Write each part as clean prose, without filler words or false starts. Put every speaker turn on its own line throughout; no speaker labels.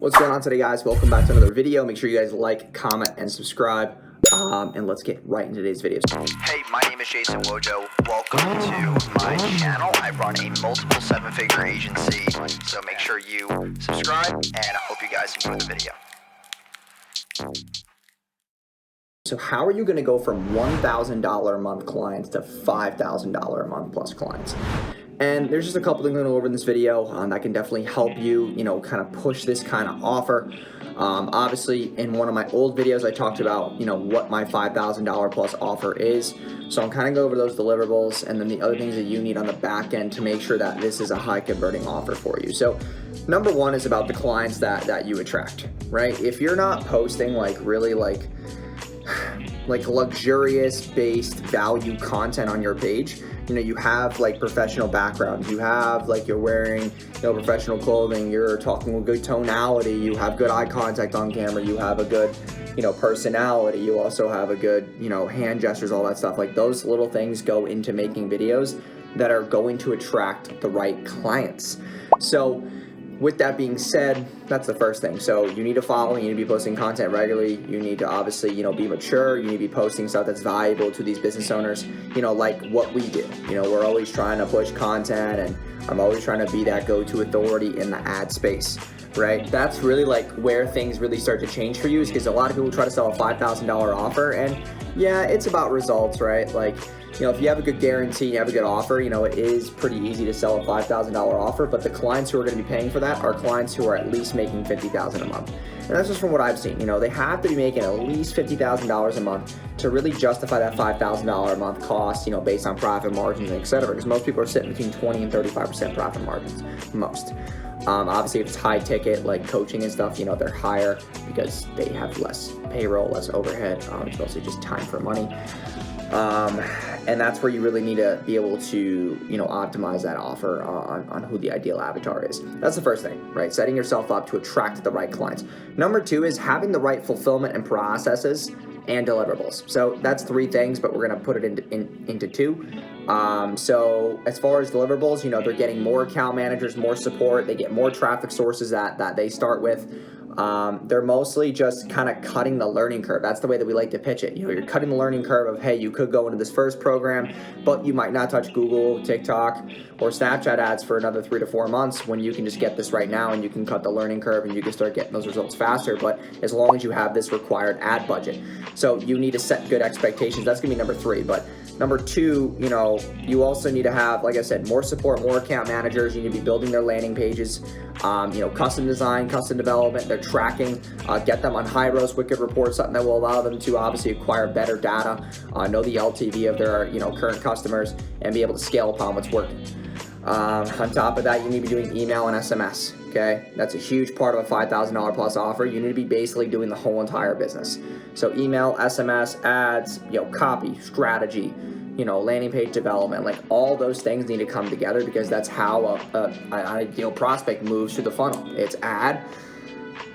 What's going on today, guys? Welcome back to another video. Make sure you guys like, comment, and subscribe. And let's get right into today's video.
Hey, my name is Jason Wojo. Welcome to my channel. I run a multiple seven-figure agency, so make sure you subscribe, and I hope you guys enjoy the video.
So how are you going to go from $1,000 a month clients to $5,000 a month plus clients? And there's just a couple things I'm going to go over in this video that can definitely help you, kind of push this kind of offer. Obviously, in one of my old videos, I talked about, what my $5,000 plus offer is. So I'm kind of going over those deliverables and then the other things that you need on the back end to make sure that this is a high converting offer for you. So number one is about the clients that you attract, right? If you're not posting really luxurious based value content on your page, you have professional backgrounds, you have you're wearing professional clothing, you're talking with good tonality, you have good eye contact on camera, you have a good personality, you also have a good hand gestures, all that stuff. Those little things go into making videos that are going to attract the right clients. So with that being said, that's the first thing. So you need to follow, you need to be posting content regularly, you need to obviously, be mature, you need to be posting stuff that's valuable to these business owners, like what we do. We're always trying to push content, and I'm always trying to be that go-to authority in the ad space, right? That's really where things really start to change for you, is because a lot of people try to sell a $5,000 offer, and yeah, it's about results, right? If you have a good guarantee, you have a good offer, it is pretty easy to sell a $5,000 offer, but the clients who are going to be paying for that are clients who are at least making $50,000 a month. And that's just from what I've seen. They have to be making at least $50,000 a month to really justify that $5,000 a month cost, based on profit margins, et cetera, because most people are sitting between 20 and 35% profit margins, most. Obviously, if it's high ticket, like coaching and stuff, they're higher because they have less payroll, less overhead. It's mostly just time for money. And that's where you really need to be able to, optimize that offer on who the ideal avatar is. That's the first thing, right? Setting yourself up to attract the right clients. Number two is having the right fulfillment and processes and deliverables. So that's three things, but we're going to put it into two. So as far as deliverables, they're getting more account managers, more support. They get more traffic sources that they start with. They're mostly just kind of cutting the learning curve. That's the way that we like to pitch it. You're cutting the learning curve of, hey, you could go into this first program, but you might not touch Google, TikTok, or Snapchat ads for another 3 to 4 months, when you can just get this right now and you can cut the learning curve and you can start getting those results faster. But as long as you have this required ad budget. So you need to set good expectations. That's gonna be number three. But number two, you also need to have, like I said, more support, more account managers. You need to be building their landing pages, custom design, custom development, their tracking, get them on high-ros Wicked reports, something that will allow them to obviously acquire better data, know the LTV of their current customers, and be able to scale upon what's working. On top of that, you need to be doing email and SMS. Okay, that's a huge part of a $5,000 plus offer. You need to be basically doing the whole entire business. So email, SMS, ads, copy, strategy, landing page development, all those things need to come together, because that's how an ideal prospect moves through the funnel. It's ad,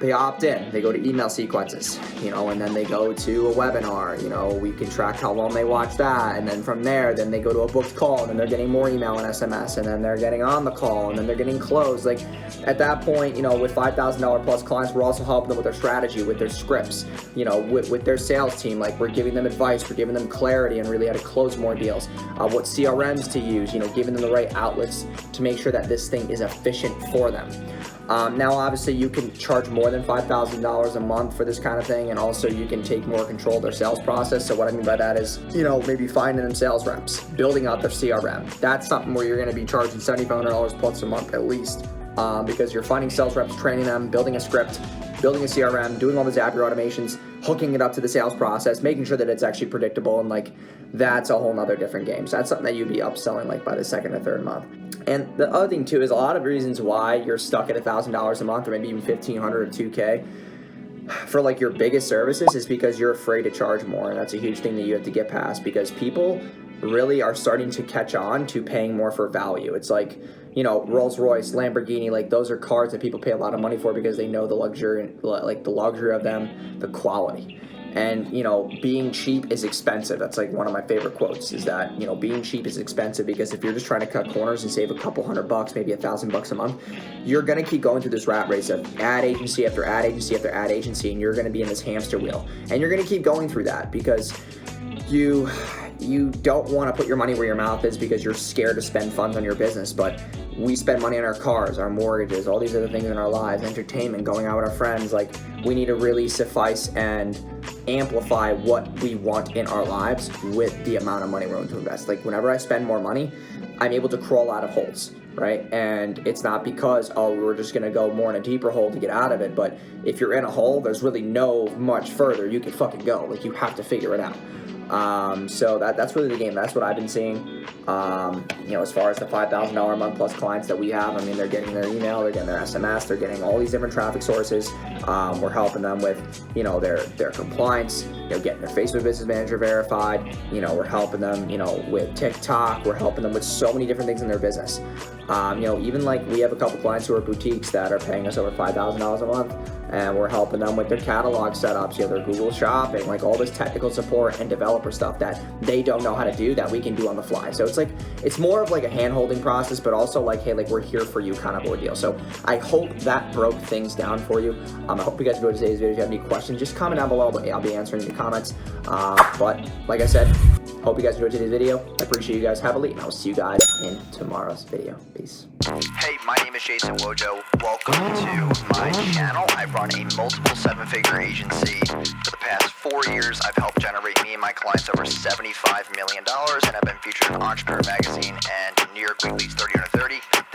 they opt in, they go to email sequences, and then they go to a webinar, we can track how long they watch that, and then from there, then they go to a booked call, and then they're getting more email and SMS, and then they're getting on the call, and then they're getting closed. At that point, with $5,000 plus clients, we're also helping them with their strategy, with their scripts, with their sales team. We're giving them advice, we're giving them clarity and really how to close more deals, what CRMs to use, giving them the right outlets to make sure that this thing is efficient for them. Now, obviously, you can charge more than $5,000 a month for this kind of thing, and also you can take more control of their sales process. So what I mean by that is, maybe finding them sales reps, building out their CRM. That's something where you're going to be charging $7,500 plus a month at least, because you're finding sales reps, training them, building a script, building a CRM, doing all the Zapier automations, hooking it up to the sales process, making sure that it's actually predictable, and that's a whole nother different game. So that's something that you'd be upselling by the second or third month. And the other thing too is a lot of reasons why you're stuck at $1,000 a month, or maybe even $1,500 or $2,000 for your biggest services, is because you're afraid to charge more. And that's a huge thing that you have to get past, because people really are starting to catch on to paying more for value. It's Rolls Royce, Lamborghini, those are cars that people pay a lot of money for because they know the luxury, the luxury of them, the quality. And, you know, being cheap is expensive. That's like one of my favorite quotes, is that, you know, being cheap is expensive, because if you're just trying to cut corners and save a couple $100, maybe $1,000 a month, you're going to keep going through this rat race of ad agency after ad agency after ad agency, and you're going to be in this hamster wheel. And you're going to keep going through that because you don't want to put your money where your mouth is, because you're scared to spend funds on your business. But we spend money on our cars, our mortgages, all these other things in our lives, entertainment, going out with our friends. Like, we need to really suffice and amplify what we want in our lives with the amount of money we're going to invest. Like, whenever I spend more money, I'm able to crawl out of holes, right? And it's not because, oh, we're just going to go more in a deeper hole to get out of it. But if you're in a hole, there's really no much further you can fucking go. Like, you have to figure it out. So that's really the game. That's what I've been seeing. You know, as far as the $5,000 a month plus clients that we have, I mean, they're getting their email, they're getting their SMS, they're getting all these different traffic sources. We're helping them with, you know, their compliance, you know, getting their Facebook Business Manager verified. You know, we're helping them, you know, with TikTok. We're helping them with so many different things in their business. You know, even like we have a couple clients who are boutiques that are paying us over $5,000 a month, and we're helping them with their catalog setups, you know, their Google Shopping, like all this technical support and developer stuff that they don't know how to do that we can do on the fly. So it's like, it's more of like a hand-holding process, but also like, hey, like, we're here for you kind of ordeal. So I hope that broke things down for you. I hope you guys enjoyed today's video. If you have any questions, just comment down below, but I'll be answering the comments. But like I said, hope you guys enjoyed today's video. I appreciate you guys heavily, and I'll see you guys in tomorrow's video. Peace.
Hey, my name is Jason Wojo. Welcome to my channel. I run a multiple seven-figure agency. For the past 4 years, I've helped generate me and my clients over $75 million, and I've been featured in Entrepreneur Magazine and New York Weekly's 30 Under 30. This